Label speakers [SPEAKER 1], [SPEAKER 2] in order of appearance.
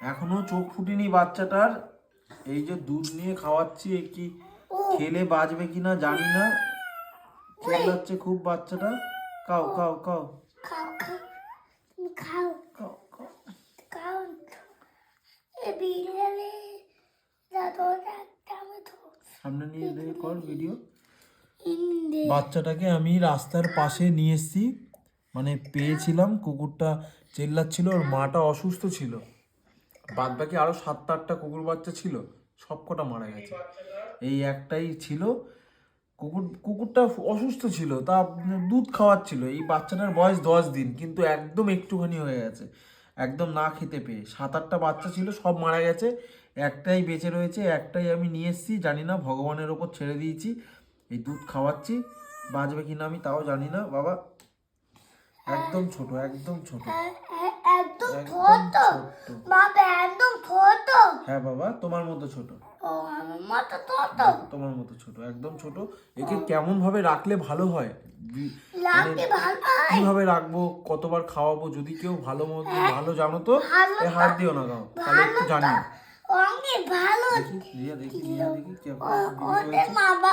[SPEAKER 1] এখনো চোখ ফুটেনি বাচ্চাটার। এই যে দুধ নিয়ে খাওয়াচ্ছি, কি খেলে বাঁচবে কিনা জানি না। চিল্লাচ্ছে খুব বাচ্চাটা। খাও খাও খাও
[SPEAKER 2] খাও খাও
[SPEAKER 1] খাও খাও।
[SPEAKER 2] খাও এ বিড়ালে দাদা আমি তো
[SPEAKER 1] সামনে নিয়ে কর ভিডিও।
[SPEAKER 2] ইন্দে
[SPEAKER 1] বাচ্চাটাকে আমি রাস্তার পাশে নিয়ে এসেছি, মানে পেয়েছিলাম। কুকুরটা চেল্লাচ্ছিল, ওর মাটা অসুস্থ ছিল। বাদ বাকি আরো 7-8টা কুকুর বাচ্চা ছিল, সব কটা মারা গেছে। এই একটাই ছিল। কুকুরটা অসুস্থ ছিল, তা দুধ খাওয়াচ্ছিল। এই বাচ্চাটার বয়স 10 দিন, কিন্তু একদম একটুখানি হয়ে গেছে, একদম না খেতে পেয়ে। 7-8টা বাচ্চা ছিল, সব মারা গেছে, একটাই বেঁচে রয়েছে। একটাই আমি নিয়ে এসেছি, জানি না, ভগবানের ওপর ছেড়ে দিয়েছি। এই দুধ খাওয়াচ্ছি, বাঁচবে কিনা আমি তাও জানি না বাবা। একদম ছোট, একদম ছোট,
[SPEAKER 2] একদম
[SPEAKER 1] একদম
[SPEAKER 2] ছোট
[SPEAKER 1] ছোট।
[SPEAKER 2] বাবা একদম ছোট
[SPEAKER 1] হ্যাঁ বাবা, তোমার মতো ছোট।
[SPEAKER 2] ও আমার মতো ছোট
[SPEAKER 1] তোমার মতো ছোট, একদম ছোট। একে কেমন ভাবে রাখলে ভালো হয়,
[SPEAKER 2] লাগতে ভালো হয়
[SPEAKER 1] কিভাবে রাখবো, কতবার খাওয়াবো, যদি কেউ ভালো মতো ভালো জানো তো
[SPEAKER 2] ভালো
[SPEAKER 1] এ হাত দিও না, গাও তাহলে একটু জানিও।
[SPEAKER 2] অনেক ভালো
[SPEAKER 1] দেখি রিয়া, দেখি রিয়া, দেখি কেমন
[SPEAKER 2] ওদের মা বাবা